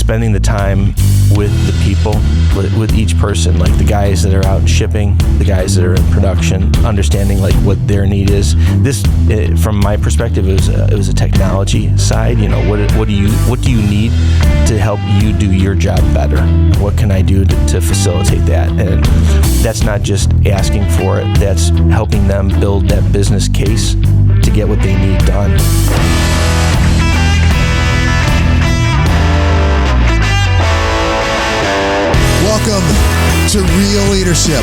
spending the time with the people, with each person, like the guys that are out shipping, the guys that are in production, understanding like what their need is. This, from my perspective, it was a technology side. You know, what do you need to help you do your job better? What can I do to facilitate that? And that's not just asking for it. That's helping them build that business case to get what they need done. Welcome to Real Leadership,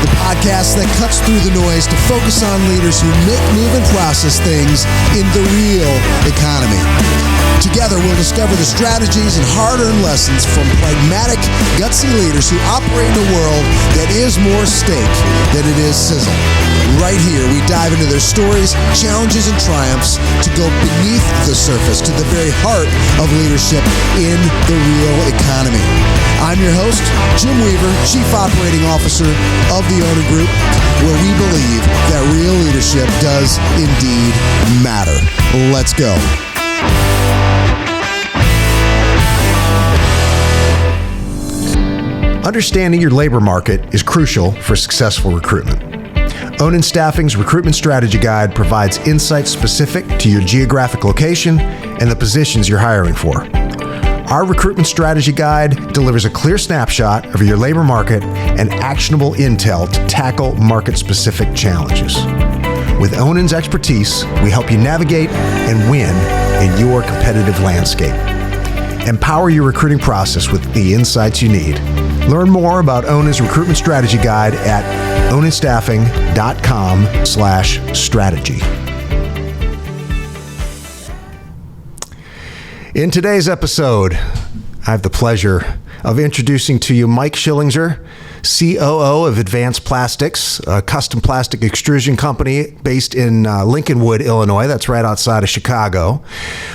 the podcast that cuts through the noise to focus on leaders who make, move, and process things in the real economy. Together, we'll discover the strategies and hard-earned lessons from pragmatic, gutsy leaders who operate in a world that is more steak than it is sizzle. Right here, we dive into their stories, challenges, and triumphs to go beneath the surface to the very heart of leadership in the real economy. I'm your host, Jim Weaver, Chief Operating Officer of the Ōnin Group, where we believe that real leadership does indeed matter. Let's go. Understanding your labor market is crucial for successful recruitment. Ōnin Staffing's Recruitment Strategy Guide provides insights specific to your geographic location and the positions you're hiring for. Our Recruitment Strategy Guide delivers a clear snapshot of your labor market and actionable intel to tackle market-specific challenges. With Ōnin's expertise, we help you navigate and win in your competitive landscape. Empower your recruiting process with the insights you need. Learn more about Ōnin's Recruitment Strategy Guide at ōninstaffing.com/strategy. In today's episode, I have the pleasure of introducing to you Mike Schillinger, COO of Advanced Plastics, a custom plastic extrusion company based in Lincolnwood, Illinois. That's right outside of Chicago.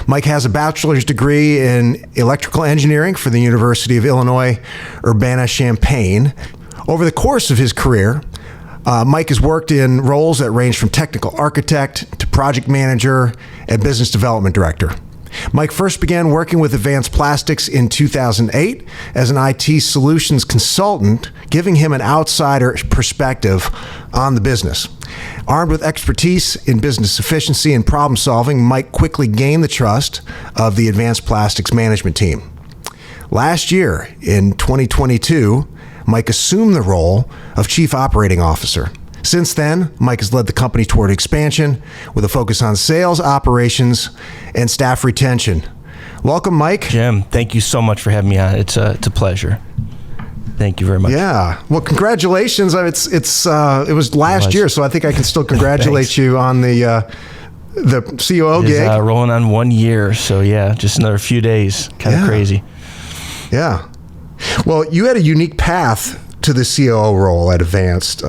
Mike has a bachelor's degree in electrical engineering from the University of Illinois, Urbana-Champaign. Over the course of his career, Mike has worked in roles that range from technical architect to project manager and business development director. Mike first began working with Advanced Plastics in 2008 as an IT solutions consultant, giving him an outsider perspective on the business. Armed with expertise in business efficiency and problem solving, Mike quickly gained the trust of the Advanced Plastics management team. Last year, in 2022, Mike assumed the role of Chief Operating Officer. Since then, Mike has led the company toward expansion with a focus on sales, operations, and staff retention. Welcome, Mike. Jim, thank you so much for having me on. It's a pleasure. Thank you very much. Yeah. Well, congratulations. It was last year, so I think I can still congratulate you on the COO gig. Rolling on 1 year, so yeah, just another few days. Kind of crazy. Yeah. Well, you had a unique path to the COO role at Advanced.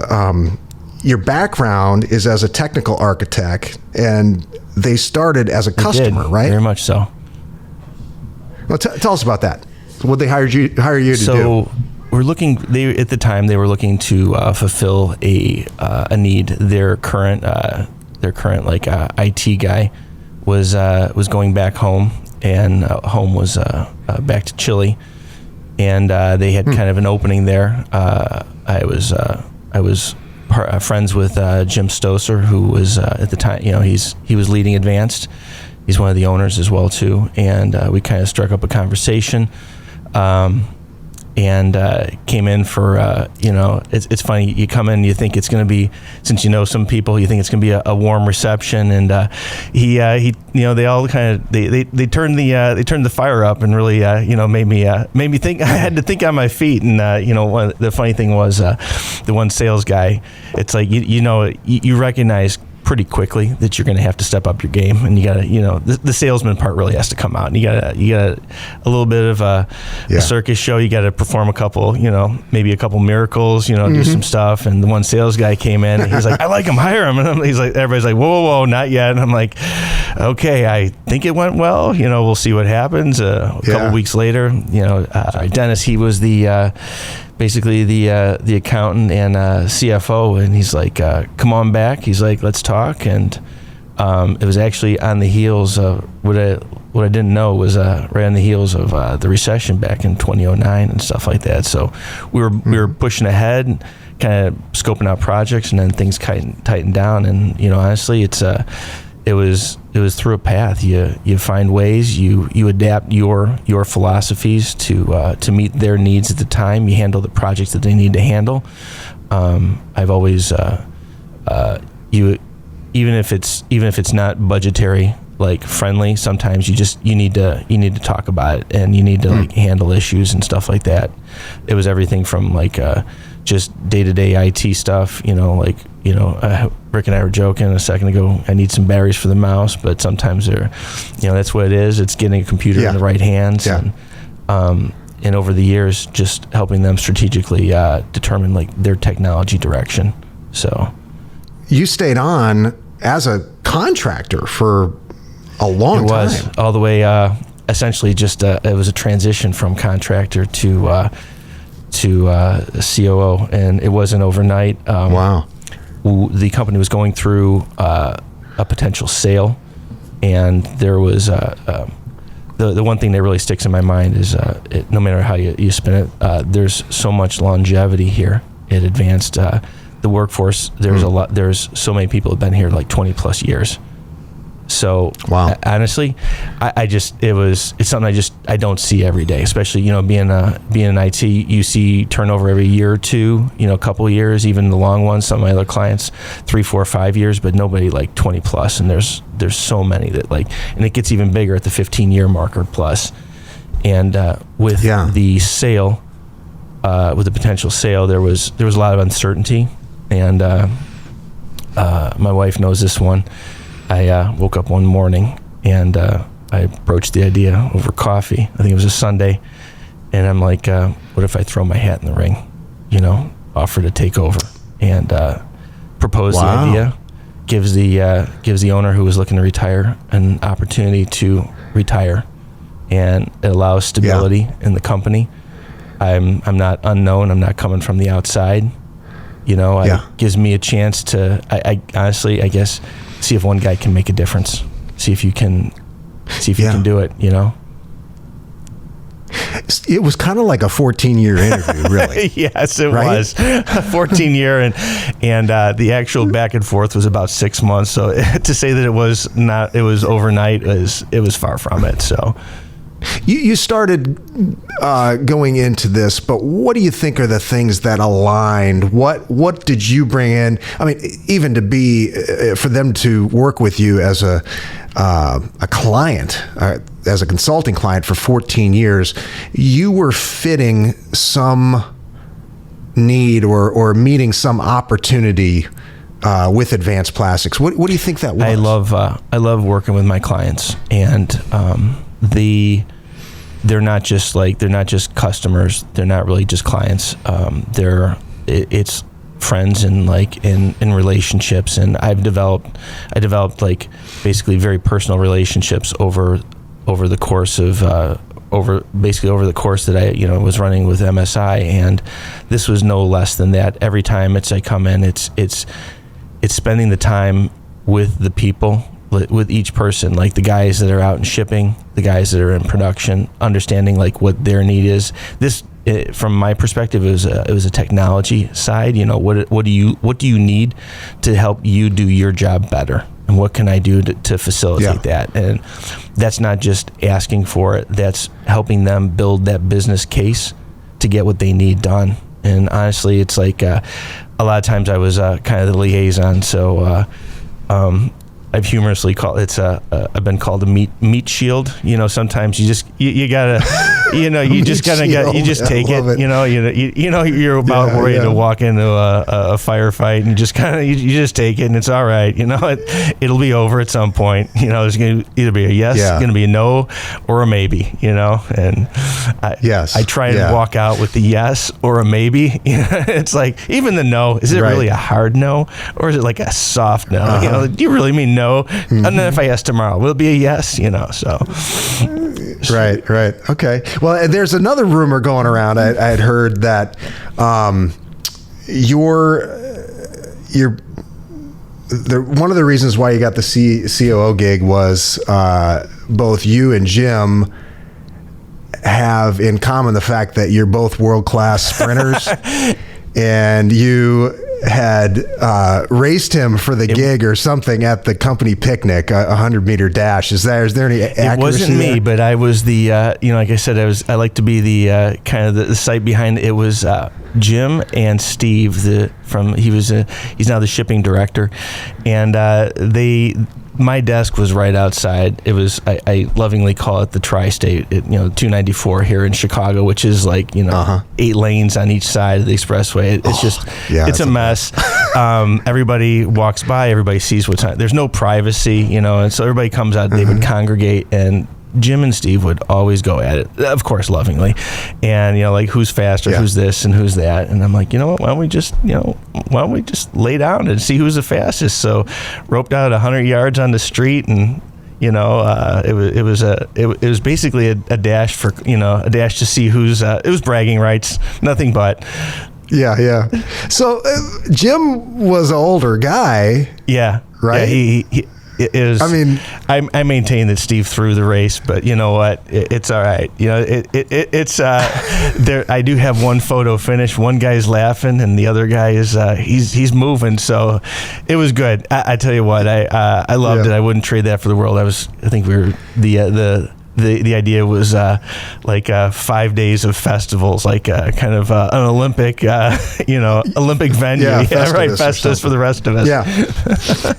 Your background is as a technical architect, and they started as a customer, right? Very much so. Well, tell us about that. What they hire you to do? So we're looking. At the time they were looking to fulfill a need. Their current like IT guy was going back home, and home was back to Chile, and they had kind of an opening there. I was friends with Jim Stoser, who was at the time, he was leading Advanced. He's one of the owners as well too, and we kind of struck up a conversation, and came in for it's funny, you come in, you think it's going to be, since you know some people, you think it's going to be a warm reception, and he they all kind of they turned the fire up and really made me think. I had to think on my feet, and the funny thing was the one sales guy, it's like you recognize pretty quickly that you're going to have to step up your game, and you got to, the salesman part really has to come out, and you got a little bit of a circus show. You got to perform a couple, maybe a couple miracles, do some stuff. And the one sales guy came in, and he's like, I like him, hire him. And he's like, everybody's like, whoa, not yet. And I'm like, okay, I think it went well. We'll see what happens. A couple weeks later, Dennis, he was basically the accountant and CFO, and he's like, come on back. He's like, let's talk. And it was actually on the heels of what I didn't know was right on the heels of the recession back in 2009 and stuff like that. So we were pushing ahead, kind of scoping out projects, and then things tightened down. And honestly, it was through a path. You find ways, you adapt your philosophies to meet their needs at the time. You handle the projects that they need to handle. I've always even if it's not budgetary friendly, sometimes you need to talk about it, and you need to handle issues and stuff like that. It was everything from just day-to-day IT stuff, Rick and I were joking a second ago, I need some batteries for the mouse, but sometimes that's what it is. It's getting a computer in the right hands. Yeah. And over the years, just helping them strategically determine their technology direction. So you stayed on as a contractor for a long time. It was all the way, essentially just it was a transition from contractor to COO, and it wasn't overnight. Wow. The company was going through a potential sale, and there was the one thing that really sticks in my mind is no matter how you spin it, there's so much longevity here at Advanced. The workforce, there's so many people have been here 20 plus years. So wow. Honestly, it's something I don't see every day, especially, being in IT, you see turnover every year or two, a couple of years, even the long ones, some of my other clients, 3, 4, 5 years, but nobody 20 plus. And there's so many that and it gets even bigger at the 15-year marker plus. And with the sale, with the potential sale, there was a lot of uncertainty. And my wife knows this one. I woke up one morning and I broached the idea over coffee. I think it was a Sunday. And I'm like, what if I throw my hat in the ring? Offer to take over and propose the idea. Gives the owner who was looking to retire an opportunity to retire, and it allows stability in the company. I'm not unknown. I'm not coming from the outside. It gives me a chance to, I honestly, I guess, see if one guy can make a difference. See if you can do it, It was kind of like a 14-year interview, really. Yes, it was. 14-year, and the actual back and forth was about 6 months. So to say that it was overnight, it was far from it. So you started going into this, but what do you think are the things that aligned? What did you bring in? I mean, even to be for them to work with you as a client, as a consulting client for 14 years, you were fitting some need or meeting some opportunity with Advanced Plastics. What do you think that was? I love working with my clients, and they're not just customers. They're not really just clients. It's friends and in relationships. And I developed basically very personal relationships over the course of over the course that I was running with MSI, and this was no less than that. Every time I come in, it's spending the time with the people, with each person, the guys that are out in shipping, the guys that are in production, understanding what their need is. This, from my perspective, it was a technology side. What do you need to help you do your job better, and what can I do to facilitate that? And that's not just asking for it. That's helping them build that business case to get what they need done. And honestly, it's a lot of times I was kind of the liaison. So I've humorously called I've been called a meat shield. Sometimes you gotta, you just take it. You're about ready to walk into a firefight, and you just take it, and it's all right. It'll be over at some point. There's gonna either be a yes, gonna be a no, or a maybe. And I try to walk out with the yes or a maybe. It's even the no. Is it really a hard no, or is it a soft no? Do you really mean no? Mm-hmm. And then if I ask tomorrow, will it be a yes? So. Right. Okay. Well, there's another rumor going around. I had heard that your one of the reasons why you got the COO gig was both you and Jim have in common the fact that you're both world-class sprinters, and you had raced him for the gig or something at the company picnic, a 100-meter dash. Is there any accuracy? It wasn't me, but I was the like I said, I like to be the kind of the site behind it. It was Jim and Steve. He's now the shipping director, and my desk was right outside. It was, I lovingly call it the tri-state, 294 here in Chicago, which is 8 lanes on each side of the expressway. It's it's a mess. Everybody walks by, everybody sees what's on. There's no privacy, and so everybody comes out, they would congregate, and Jim and Steve would always go at it, of course, lovingly, and who's faster, who's this and who's that, and I'm like, why don't we just lay down and see who's the fastest? So roped out 100 yards on the street, and it was basically a dash for a dash to see who's it was bragging rights, nothing but. Yeah. So Jim was an older guy. Yeah. Right. Yeah, he it is. I mean, I maintain that Steve threw the race, but you know what? It's all right. It's there. I do have one photo finish. One guy's laughing, and the other guy is he's moving. So it was good. I tell you what, I loved it. I wouldn't trade that for the world. I think we were the idea was 5 days of festivals, kind of an Olympic, Olympic venue. Yeah, right. Festus for the rest of us. Yeah.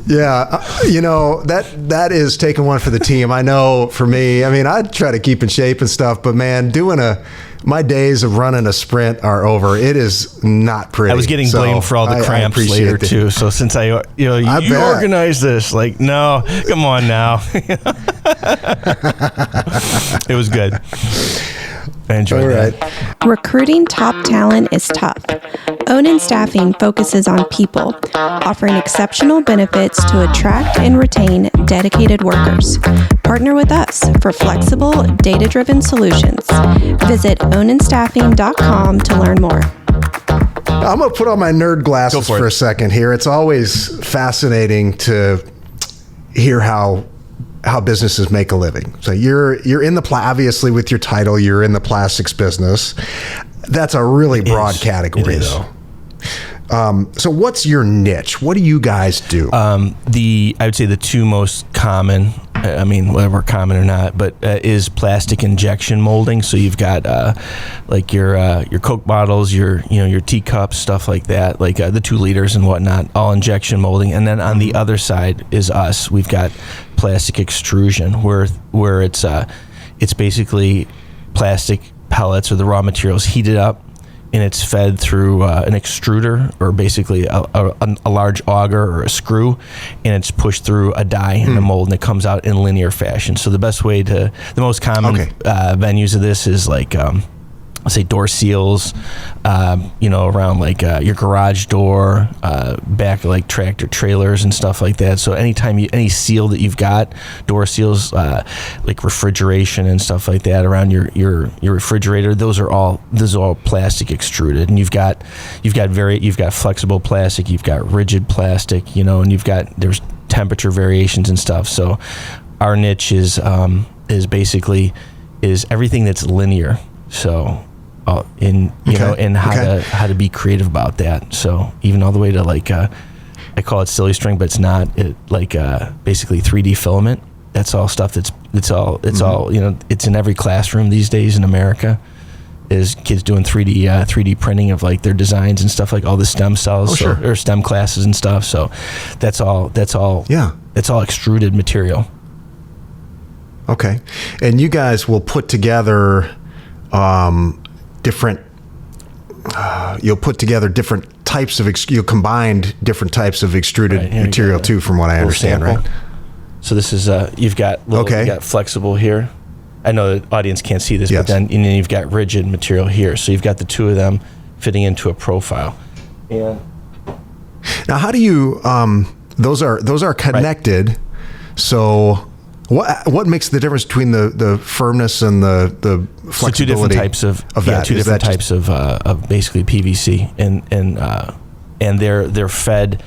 Yeah, that is taking one for the team. I know for me, I try to keep in shape and stuff, but man, my days of running a sprint are over. It is not pretty. I was getting blamed for all the cramps later too. So since you organized this, no, come on now. It was good. I enjoyed that. Recruiting top talent is tough. Ōnin Staffing focuses on people, offering exceptional benefits to attract and retain dedicated workers. Partner with us for flexible, data-driven solutions. Visit ōninstaffing.com to learn more. I'm going to put on my nerd glasses for a second here. It's always fascinating to hear how businesses make a living. So you're in obviously with your title, you're in the plastics business. That's a really broad category though. So what's your niche? What do you guys do? I would say the two most common, whether common or not, but is plastic injection molding. So you've got your Coke bottles, your teacups, stuff like that, the 2 liters and whatnot, all injection molding. And then on the other side is us. We've got plastic extrusion, where it's basically plastic pellets or the raw materials heated up, and it's fed through an extruder, or basically a large auger or a screw, and it's pushed through a die in the mold, and it comes out in linear fashion. So the most common venues of this is let's say door seals, around your garage door, back of tractor trailers and stuff like that. So any seal that you've got, door seals, refrigeration and stuff like that around your refrigerator, those are all plastic extruded. And you've got flexible plastic, you've got rigid plastic, and there's temperature variations and stuff. So our niche is basically everything that's linear. So and how to be creative about that. So even all the way to I call it silly string, but it's not. Basically 3D filament. That's all stuff. It's all it's in every classroom these days in America. Is kids doing 3D printing of their designs and stuff, all the STEM cells or STEM classes and stuff. So that's all it's all extruded material. Okay, and you guys will put together you'll put together different types of you'll combine different types of extruded material too, from what I understand, sample. right? So this is you've got you've got flexible here. I know the audience can't see this, but then you've got rigid material here. So you've got the two of them fitting into a profile. And now, how do you? Those are connected. Right. So what makes the difference between the firmness and the flexibility? So two different types of that. Two different types of basically PVC, and they're fed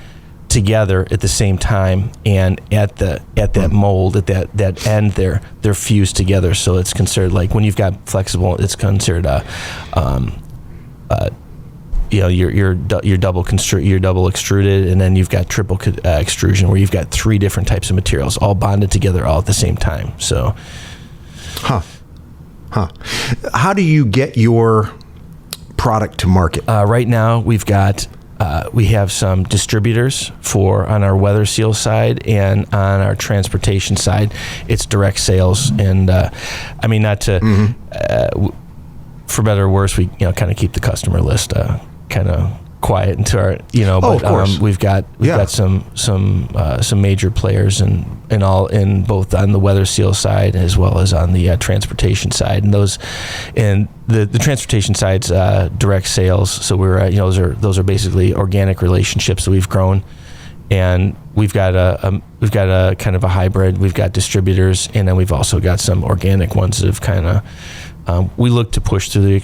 together at the same time, and at that mold, at that end, they're fused together. So it's considered, like, when you've got flexible, it's considered you're double extruded, and then you've got triple extrusion, where you've got 3 different types of materials all bonded together all at the same time. So, how do you get your product to market? Right now, we have some distributors on our weather seal side, and on our transportation side, it's direct sales. And I mean, not to, for better or worse, we kind of keep the customer list kind of quiet into our, but of course. we've got some major players in both on the weather seal side as well as on the transportation side, and the transportation side's direct sales. So we're those are basically organic relationships that we've grown, and we've got a kind of a hybrid. We've got distributors, and then we've also got some organic ones that have kind of we look to push through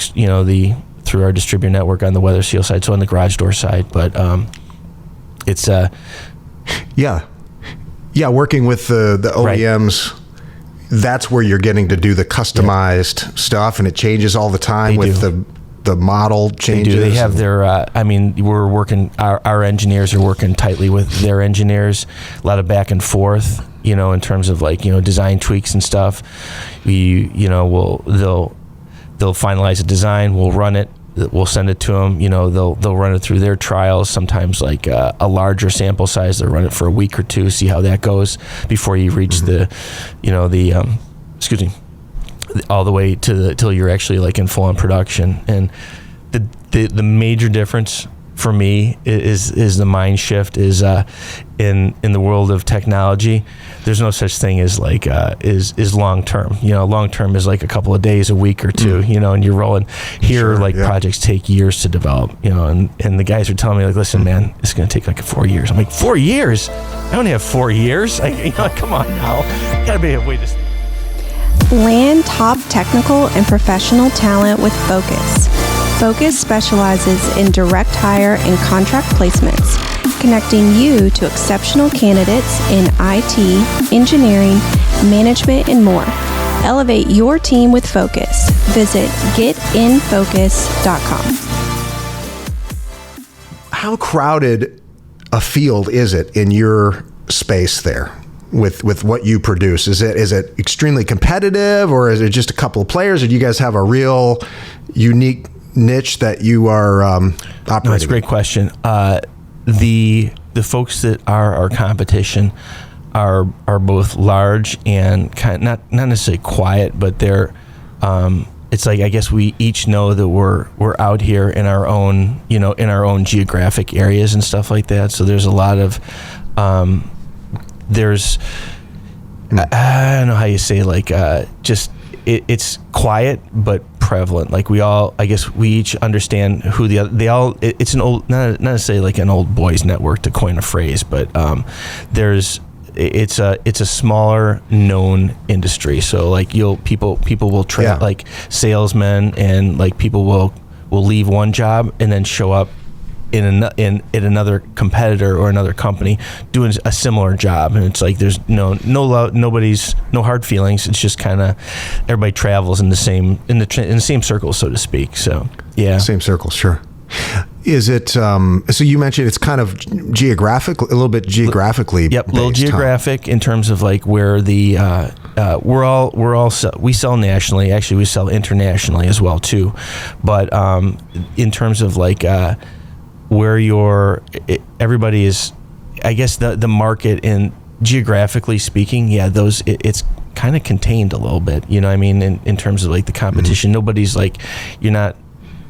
through our distributor network on the weather seal side, so on the garage door side. But it's working with the OEMs, right. That's where you're getting to do the customized stuff, and it changes all the time the model changes. They have their we're working, our engineers are working tightly with their engineers, a lot of back and forth, in terms of design tweaks and stuff. They'll finalize a design, we'll run it, we'll send it to them. They'll run it through their trials. Sometimes a larger sample size, they'll run it for a week or 2, see how that goes before you reach all the way till you're actually in full on production. And the major difference for me is the mind shift is in the world of technology. There's no such thing as is long term. Long term is a couple of days, a week or 2. And you're rolling. Here, projects take years to develop. And the guys are telling me listen, man, it's going to take 4 years. I'm like, 4 years? I only have 4 years. Come on now. Gotta be a way to. Land top technical and professional talent with Focus. Focus specializes in direct hire and contract placements, connecting you to exceptional candidates in IT, engineering, management, and more. Elevate your team with Focus. Visit getinfocus.com. How crowded a field is it in your space there? With what you produce, is it extremely competitive, or is it just a couple of players, or do you guys have a real unique niche that you are operating? No, that's a great question. The folks that are our competition are both large and kind of not necessarily quiet, but they're it's I guess we each know that we're out here in our own in our own geographic areas and stuff like that. So there's a lot of I don't know how you say it's quiet but prevalent. We each understand who it's an old, not necessarily an old boys network, to coin a phrase, but it's a smaller known industry. So people will trade salesmen, and people will leave one job and then show up in another competitor or another company doing a similar job, and it's there's no hard feelings. It's just kind of everybody travels in the same circle, so to speak. So yeah, same circle, sure. Is it so you mentioned it's kind of geographic, a little bit geographically yep, a little geographic in terms of where the we sell nationally. Actually, we sell internationally as well too, but in terms of where everybody is, I guess the market, and geographically speaking, it's kind of contained a little bit, in terms of the competition. Nobody's we're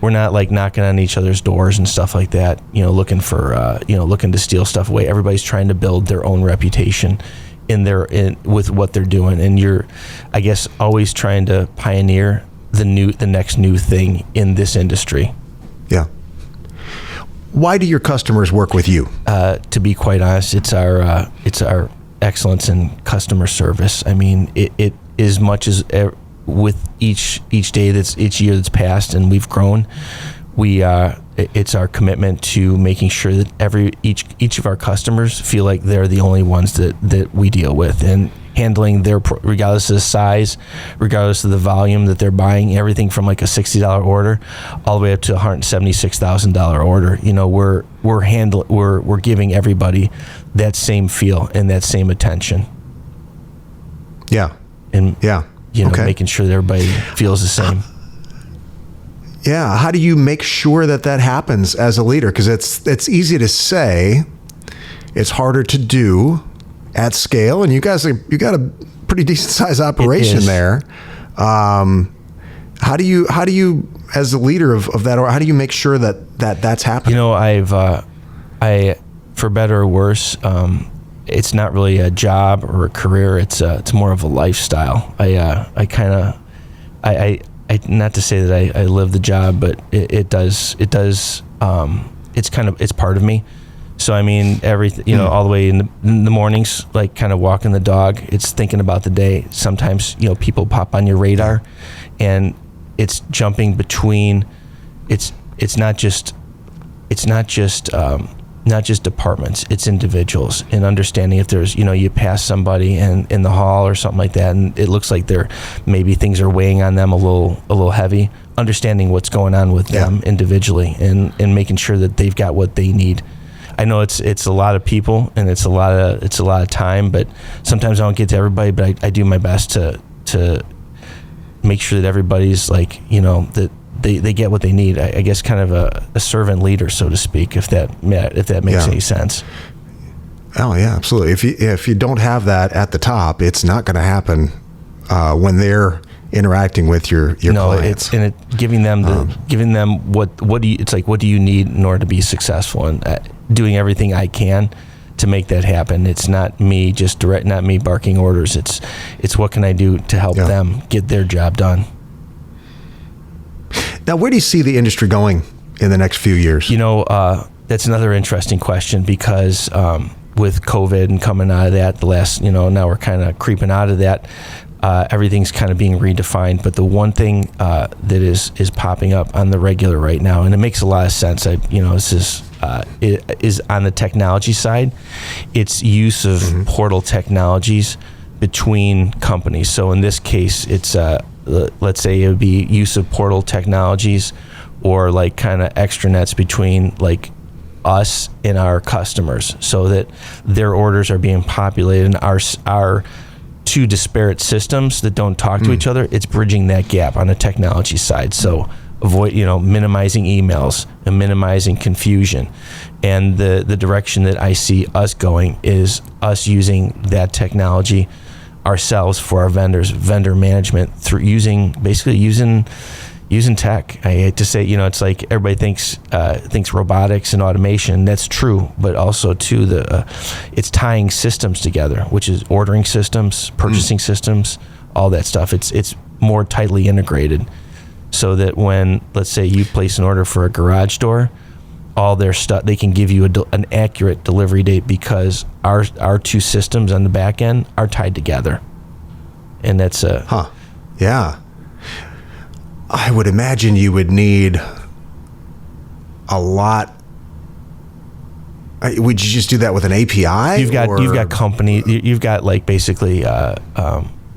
not knocking on each other's doors and stuff like that, looking to steal stuff away. Everybody's trying to build their own reputation with what they're doing, and you're, I guess, always trying to pioneer the next new thing in this industry. Yeah. Why do your customers work with you? To be quite honest, it's our excellence in customer service. I mean, it as much as with each year that's passed and we've grown, we it's our commitment to making sure that each of our customers feel like they're the only ones that we deal with, and handling their, regardless of the size, regardless of the volume that they're buying, everything from like a $60 order all the way up to a $176,000 order. You know, we're giving everybody that same feel and that same attention. Yeah. And yeah. You know, making sure that everybody feels the same. Yeah. How do you make sure that happens as a leader? Because it's easy to say, it's harder to do at scale, and you got a pretty decent sized operation there. How do you as the leader of that, or how do you make sure that's happening? You know, I for better or worse, it's not really a job or a career. It's more of a lifestyle. I not to say that I live the job, but it does. It's part of me. So I mean, everything, you know, all the way in the mornings, like kind of walking the dog, it's thinking about the day. Sometimes, you know, people pop on your radar, and it's jumping between. It's not just departments, it's individuals, and understanding if there's, you know, you pass somebody in the hall or something like that, and it looks like maybe things are weighing on them a little heavy. Understanding what's going on with them individually, and making sure that they've got what they need. I know it's a lot of people, and it's a lot of time, but sometimes I don't get to everybody, but I do my best to make sure that everybody's, like, you know, that they get what they need. I guess kind of a servant leader, so to speak, if that makes any sense. Oh yeah, absolutely. If you don't have that at the top, it's not going to happen when they're interacting with your clients. Giving them what do you need in order to be successful, and doing everything I can to make that happen. It's not me not me barking orders. It's what can I do to help them get their job done. Now, where do you see the industry going in the next few years? You know, that's another interesting question, because with COVID and coming out of that, the last, you know, now we're kind of creeping out of that. Everything's kind of being redefined, but the one thing that is popping up on the regular right now, and it makes a lot of sense. This is on the technology side. It's use of portal technologies between companies. So in this case, it's let's say it would be use of portal technologies, or like kind of extranets between like us and our customers, so that their orders are being populated, and our two disparate systems that don't talk to each other, it's bridging that gap on the technology side. So minimizing emails and minimizing confusion. And the direction that I see us going is us using that technology ourselves for our vendor management, through using tech. I hate to say, it's like everybody thinks robotics and automation. That's true, but also too it's tying systems together, which is ordering systems, purchasing systems, all that stuff. It's more tightly integrated, so that when, let's say, you place an order for a garage door, all their stuff, they can give you an accurate delivery date, because our two systems on the back end are tied together. And that's yeah. I would imagine you would need a lot. Would you just do that with an API? You've got company. You've got like basically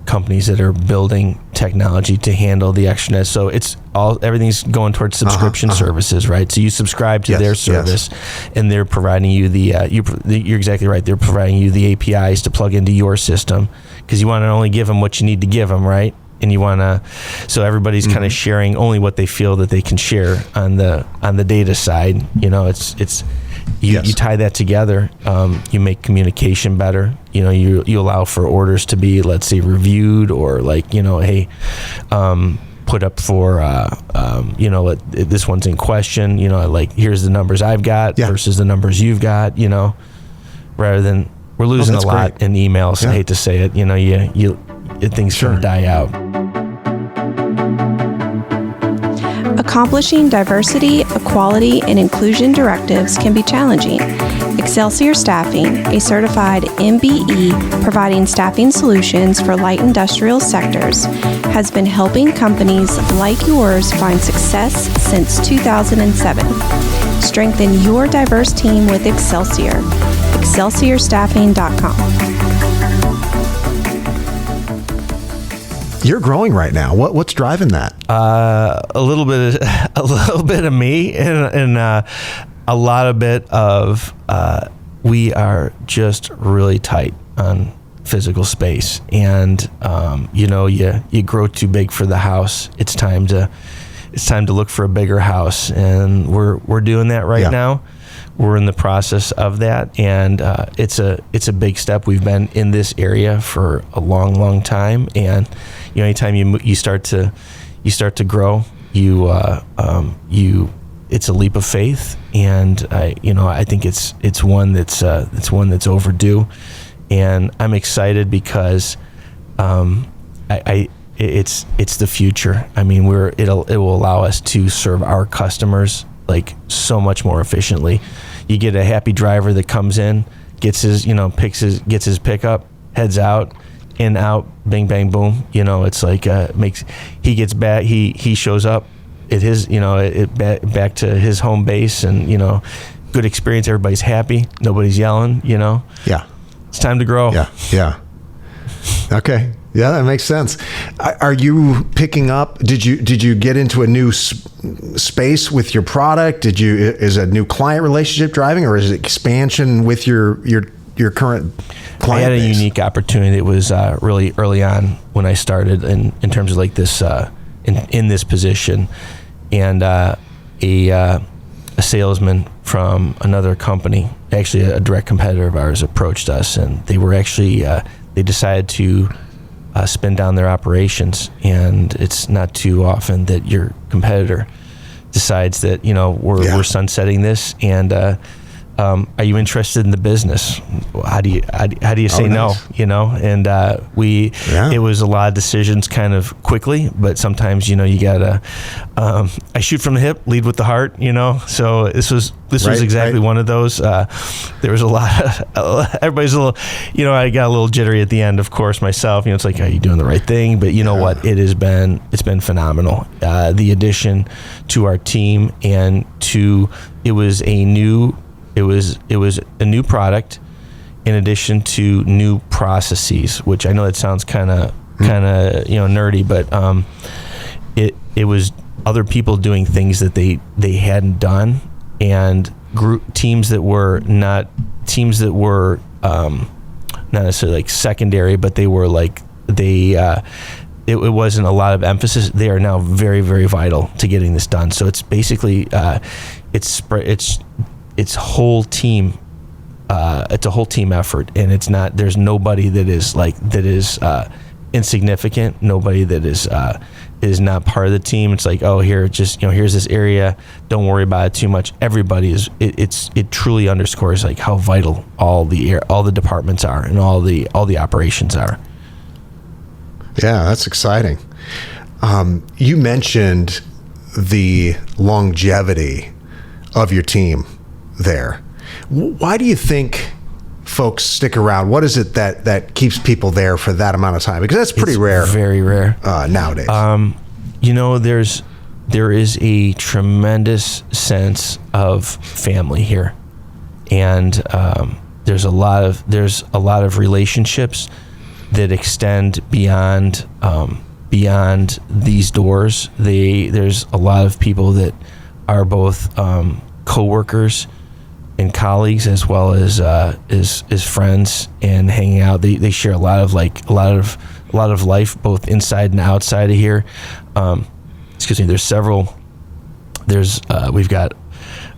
companies that are building technology to handle the extranet. So everything's going towards subscription services, right? So you subscribe to their service, and they're providing you you're exactly right. They're providing you the APIs to plug into your system, because you want to only give them what you need to give them, right? And you want to, so everybody's kind of sharing only what they feel that they can share on the data side. You tie that together. You make communication better. You allow for orders to be, let's say, reviewed, or like, hey, put up for, this one's in question. Like, here's the numbers I've got versus the numbers you've got. Rather than, we're losing a lot in emails. Yeah. I hate to say it. Things sort of die out. Accomplishing diversity, equality, and inclusion directives can be challenging. Excelsior Staffing, a certified MBE providing staffing solutions for light industrial sectors, has been helping companies like yours find success since 2007. Strengthen your diverse team with Excelsior. ExcelsiorStaffing.com. You're growing right now. What's driving that? A little bit of me, and a lot of bit of we are just really tight on physical space, and you grow too big for the house. It's time to look for a bigger house, and we're doing that right now. We're in the process of that, and it's a big step. We've been in this area for a long time, and anytime you start to grow, it's a leap of faith, and I think it's one that's overdue, and I'm excited because it's the future. I mean, it will allow us to serve our customers like so much more efficiently. You get a happy driver that comes in, gets his pickup, heads out, in, out, bing, bang, boom. It's like he gets back, he shows up at his, back to his home base, and good experience. Everybody's happy. Nobody's yelling. Yeah. It's time to grow. Yeah. Okay. Yeah, that makes sense. Are you picking up? Did you get into a new space with your product? Is a new client relationship driving, or is it expansion with your current client I had a base? unique opportunity. It was really early on when I started in terms of like this in this position, and a salesman from another company, actually a direct competitor of ours, approached us, and they were actually they decided to spin down their operations. And it's not too often that your competitor decides that we're sunsetting this, and are you interested in the business? How do you say no? And it was a lot of decisions kind of quickly, but sometimes you gotta I shoot from the hip, lead with the heart. So this was exactly one of those. There was a lot of everybody's a little, I got a little jittery at the end, of course, myself. It's like, are you doing the right thing? But what, it's been phenomenal. The addition to our team, and it was a new product in addition to new processes, which I know that sounds kind of nerdy, but it was other people doing things that they hadn't done, and teams that were not necessarily like secondary, but they were like it wasn't a lot of emphasis. They are now very, very vital to getting this done. So it's basically it's whole team. It's a whole team effort, and there's nobody that is insignificant. Nobody that is not part of the team. It's like, oh, here's this area. Don't worry about it too much. Everybody is. It truly underscores like how vital all the departments are, and all the operations are. Yeah, that's exciting. You mentioned the longevity of your team there. Why do you think folks stick around? What is it that keeps people there for that amount of time? Because that's pretty rare. Very rare nowadays. There is a tremendous sense of family here, and there's a lot of relationships that extend beyond these doors. There's a lot of people that are both co-workers and colleagues, as well as friends, and hanging out. They share a lot of life, both inside and outside of here. We've got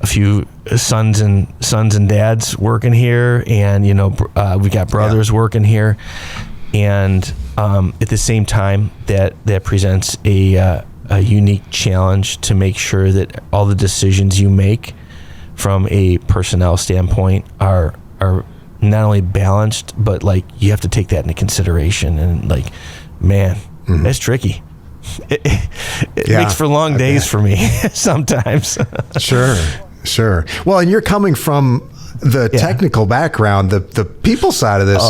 a few sons and dads working here, and we've got brothers working here, and at the same time that presents a unique challenge to make sure that all the decisions you make from a personnel standpoint are not only balanced, but like you have to take that into consideration. And like, man, that's tricky. It makes for long days for me sometimes. Sure. Well, and you're coming from the technical background, the people side of this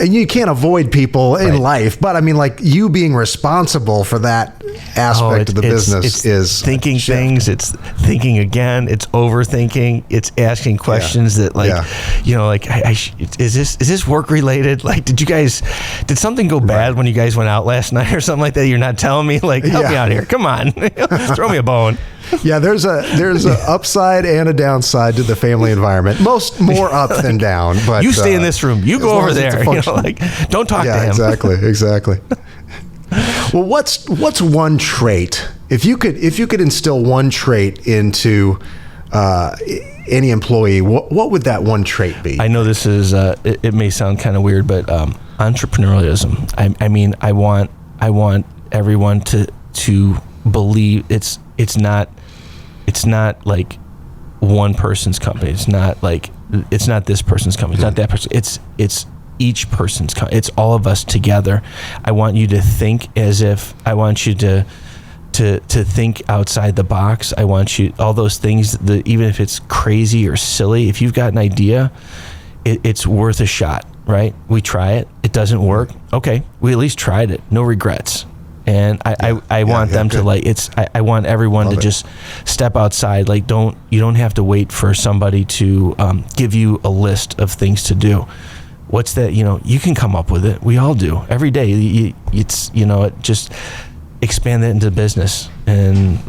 and you can't avoid people in life, but I mean, like, you being responsible for that aspect of the business is thinking things. It's thinking again. It's overthinking. It's asking questions that, like, you know, like, is this work related? Like, did something go bad when you guys went out last night or something like that? You're not telling me. Like, help me out here. Come on, throw me a bone. Yeah, there's a upside and a downside to the family environment. More up than down. But you stay in this room. You go over there. You know, like, don't talk to him. Exactly. Well, what's one trait? If you could instill one trait into any employee, what would that one trait be? I know this is it may sound kind of weird, but entrepreneurialism. I mean, I want everyone to believe it's not like one person's company. It's not this person's company. It's not that person. It's each person's company. It's all of us together. I want you to think I want you to think outside the box. I want you, all those things that, even if it's crazy or silly, if you've got an idea, it's worth a shot, right? We try it. It doesn't work. Okay. We at least tried it. No regrets. And I want them to, like, I want everyone to just step outside. Like, you don't have to wait for somebody to give you a list of things to do. What's that? You know, you can come up with it. We all do every day. Just expand that into business, and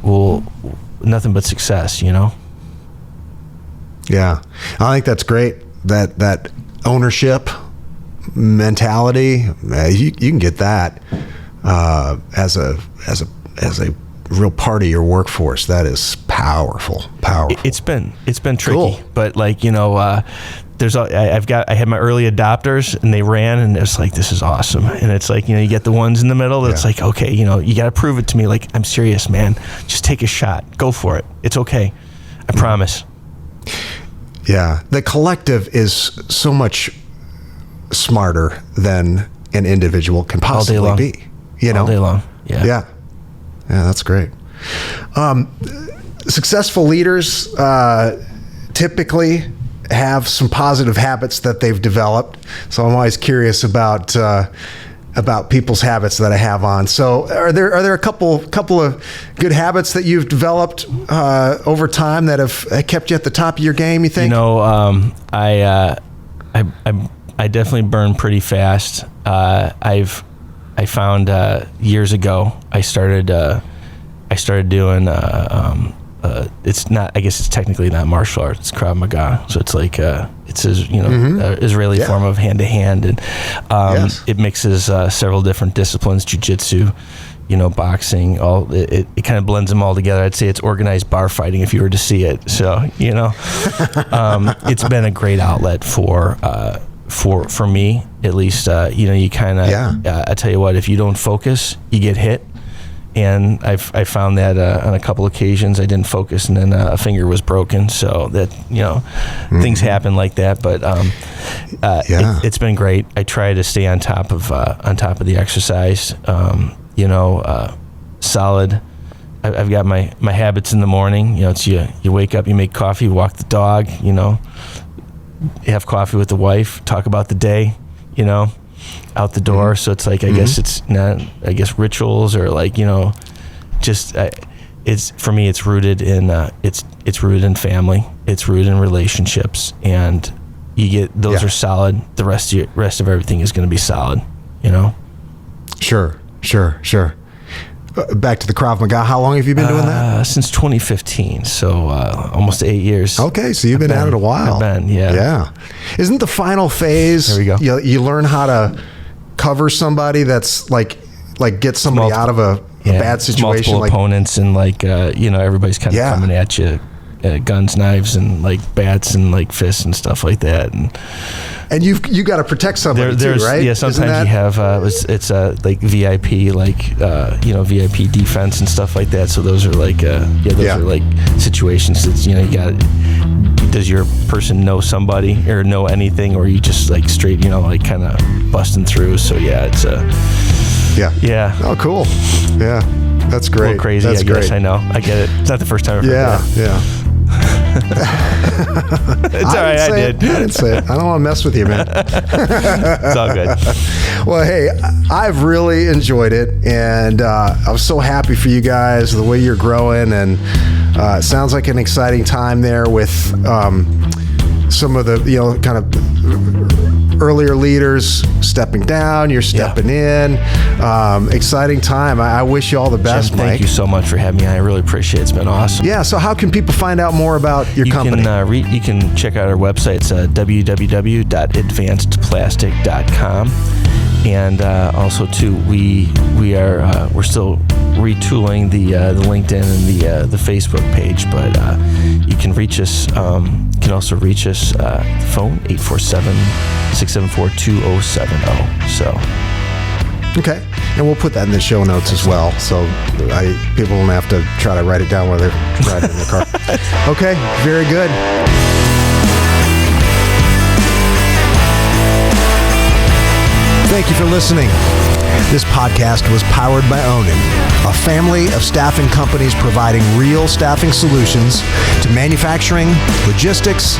nothing but success. You know. Yeah, I think that's great. That ownership mentality, you can get that. As a real part of your workforce, that is powerful. It's been tricky, cool. But, like, you know, I had my early adopters, and they ran, and it's like, this is awesome. And it's like, you know, you get the ones in the middle that it's like, okay, you know, you got to prove it to me. Like, I'm serious, man. Just take a shot. Go for it. It's okay. I promise. Yeah, the collective is so much smarter than an individual can possibly be. You know, all day long. Yeah, that's great. Successful leaders typically have some positive habits that they've developed. So I'm always curious about people's habits that I have on. So are there a couple of good habits that you've developed over time that have kept you at the top of your game, you think? You know, I definitely burn pretty fast. I found years ago I started doing it's not, I guess it's technically not martial arts, it's Krav Maga. So it's like it's Israeli form of hand to hand, and it mixes several different disciplines: jiu-jitsu, you know, boxing. It kind of blends them all together. I'd say it's organized bar fighting if you were to see it. So, you know, it's been a great outlet for me, at least. You know, you kind of, I tell you what, if you don't focus, you get hit. And I found that on a couple occasions I didn't focus, and then a finger was broken. So that, you know, things happen like that. But it's been great. I try to stay on top of the exercise. You know, solid. I've got my habits in the morning. You know, it's you wake up, you make coffee, walk the dog. You know, have coffee with the wife, talk about the day. You know, out the door. So it's like, I guess it's not, rituals, or, like, you know, just it's, for me, it's rooted in it's rooted in family, it's rooted in relationships, and you get those are solid. The rest of everything is going to be solid, you know. Sure. Back to the Krav Maga. How long have you been doing that? Since 2015, so almost 8 years. Okay, so you've been at it a while. I've been, yeah. Isn't the final phase? There we go. You learn how to cover somebody that's like get somebody out of a bad situation. Multiple opponents, and, like, you know, everybody's kind of coming at you, guns, knives, and, like, bats, and, like, fists and stuff like that, and you got to protect somebody too, right? Yeah, sometimes you have it's like VIP, like, you know, VIP defense and stuff like that. So those are like are like situations that, you know, you got. Does your person know somebody or know anything, or you just, like, straight, you know, like, kind of busting through? So it's yeah. Oh, cool. Yeah, that's great. A little crazy, I guess. I know. I get it. It's not the first time I've heard that. Yeah. It's all right. I did. I didn't say it. I don't want to mess with you, man. It's all good. Well, hey, I've really enjoyed it, and I'm so happy for you guys, the way you're growing, and it sounds like an exciting time there with some of the, kind of earlier leaders stepping down, you're stepping in. Exciting time. I wish you all the best, Jim, Mike. thank you so much for having me. I really appreciate it. It's been awesome. Yeah, so how can people find out more about your company? You can check out our website. It's www.advancedplastic.com. And also too, we're still retooling the LinkedIn and the Facebook page, but you can reach us. You can also reach us phone 847-674-2070. So. Okay, and we'll put that in the show notes as well, so people won't have to try to write it down while they're riding in the car. Okay, very good. Thank you for listening. This podcast was powered by Ōnin, a family of staffing companies providing real staffing solutions to manufacturing, logistics,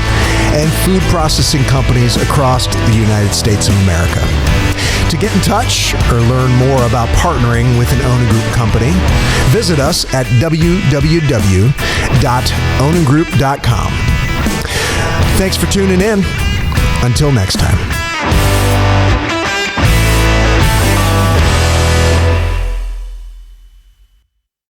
and food processing companies across the United States of America. To get in touch or learn more about partnering with an Ōnin Group company, visit us at www.oningroup.com. Thanks for tuning in. Until next time.